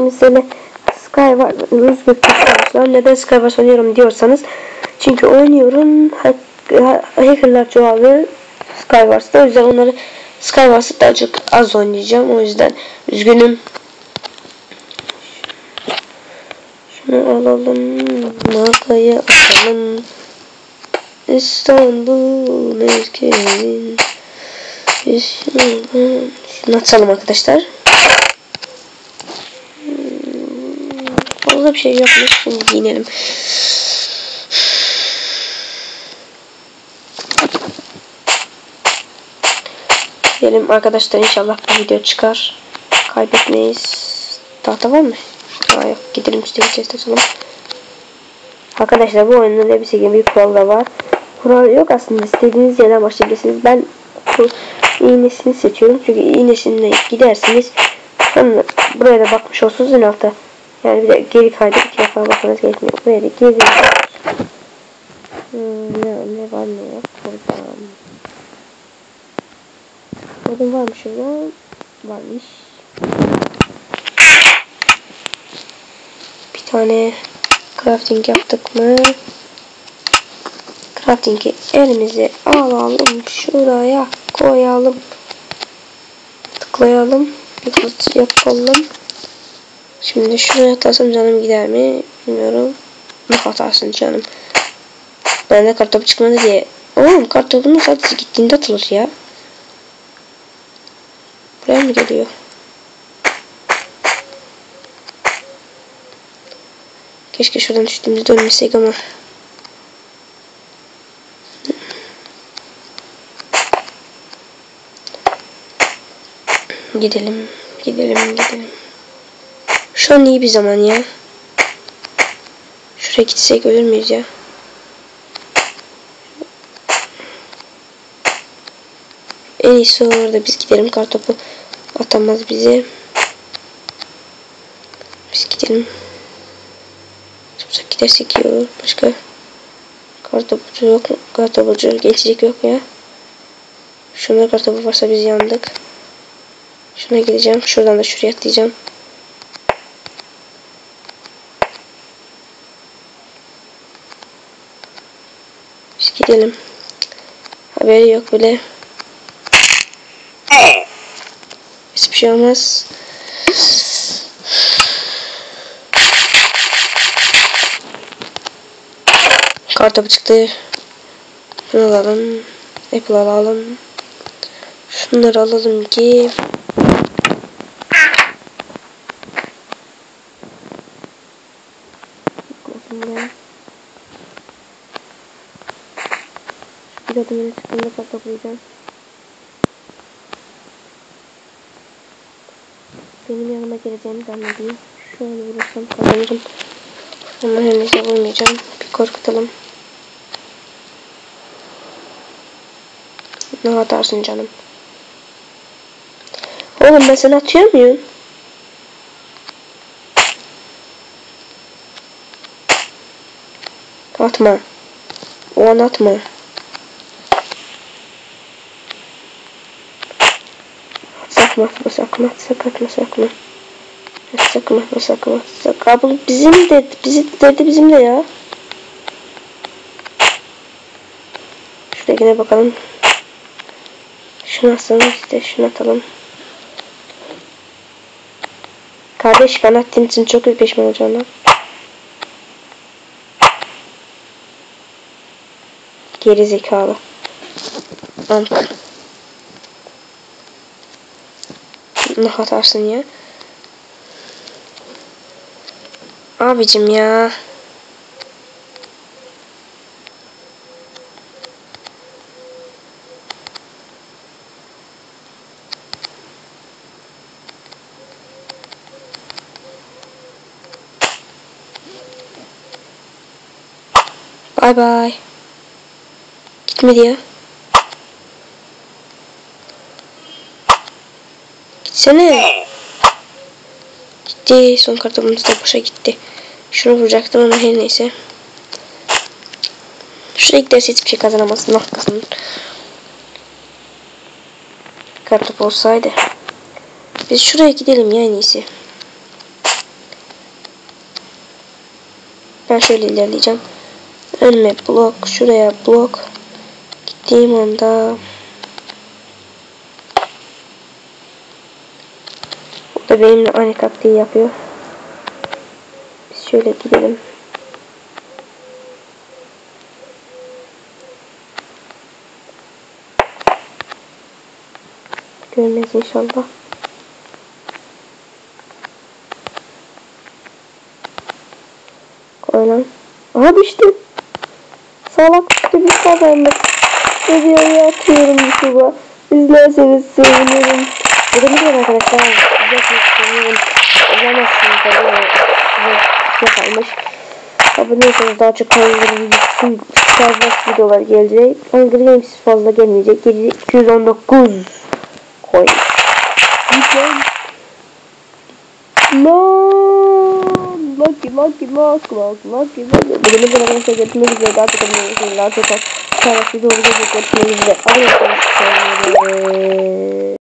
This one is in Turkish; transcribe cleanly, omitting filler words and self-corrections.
şimdi size Skywars Özgür arkadaşlar. Neden Skywars oynuyorum diyorsanız. Çünkü oynuyorum. Hackerlar çoğaldı Skywars'ta. O yüzden onları Skywars'ta daha çok az oynayacağım. O yüzden üzgünüm. Şunu alalım. Markayı atalım. İstanbul mevkinin. Şunu atalım arkadaşlar. Fazla bir şey yapmış. Şimdi giyinelim. Diyelim arkadaşlar, inşallah bu video çıkar. Kaybetmeyiz. Tahta var mı? Aa, yok. Gidelim işte bir chest açalım. Arkadaşlar bu oyunun hepsi gibi bir kural da var. Kural yok aslında. İstediğiniz yerden başlayabilirsiniz. Ben iğnesini seçiyorum. Çünkü iğnesine gidersiniz. Sonra buraya da bakmış olsunuz en altta. Yani bir de geri kaydı 2 defa bakmanız gerekmiyor. Buraya da gezin. Ne var ne yok. Buradan. Odun var mı şurada? Varmış. Bir tane crafting yaptık mı? Crafting'i elimize alalım. Şuraya koyalım. Tıklayalım. Bir kılıç yapalım. Şimdi şuraya atarsam canım gider mi? Bilmiyorum. Ne atarsın canım? Ben de kartopu çıkmadı diye. Oğlum kartopunun sadece gittiğinde atılır ya. Buraya mı geliyor? Keşke şuradan düştüğümüzde dönmesek ama. Gidelim. Şu an iyi bir zaman ya. Şuraya gitsek ölür müyüz ya? En iyisi orada biz gidelim. Kartopu atamaz bizi. Biz gidelim. Uzak gidersek iyi olur. Başka kartopucu yok mu? Kartopucu geçecek yok ya. Şunda kartopu varsa biz yandık. Şuna gideceğim. Şuradan da şuraya atlayacağım. Biz gidelim. Haberi yok bile. Hiçbir şey olmaz. Kartopu çıktı. Şunu alalım. Apple alalım. Şunları alalım ki. Bir adım yine çıktığında kartoplayacağım. Benim yanıma geleceğini zannediyor. Şöyle vurursam kazanırım. Ama henüz vurmayacağım. Bir korkutalım. Ne atarsın canım? Oğlum ben seni atıyor muyum? Atma. O an atma. Sakma. Bu bizim de. Bizim de ya. Şuraya bakalım. Şunu atalım işte. Şunu atalım. Kardeş ben attığım için çok büyük pişman olacağım. Geri zekalı. Ne atarsın ya? Abicim ya. Bye bye. Gitmedi ya. Gitsene. Gitti. Son kartopumuz da boşa gitti. Şunu vuracaktım ama her neyse. Şuraya giderse hiçbir şey kazanamazsın. Haklısın. Kartop olsaydı. Biz şuraya gidelim ya en iyisi. Ben şöyle ilerleyeceğim. Önüme blok, şuraya blok. Gittiğim anda o da benimle aynı taktiği yapıyor. Biz şöyle gidelim. Görmez inşallah. Koy lan. Aha düştüm. Salak işte bir kazandık. Videoyu atıyorum YouTube'a. İzlerseniz sevinirim. Bu da ne kadar arkadaşlar. İzlerseniz sevinirim. İzlemezsiniz de böyle şey kalmış. Abone olsanız daha çok kanallarımızın Starbucks videolar gelecek. Hunger Games fazla gelmeyecek. 219 koy. Lütfen. No. Lucky. Bugün de arkadaşlar görüşmek üzere. Daha çok önemli şeyler. Daha çok Starbucks videoları görüşmek üzere. Abone olsanız sevinirim.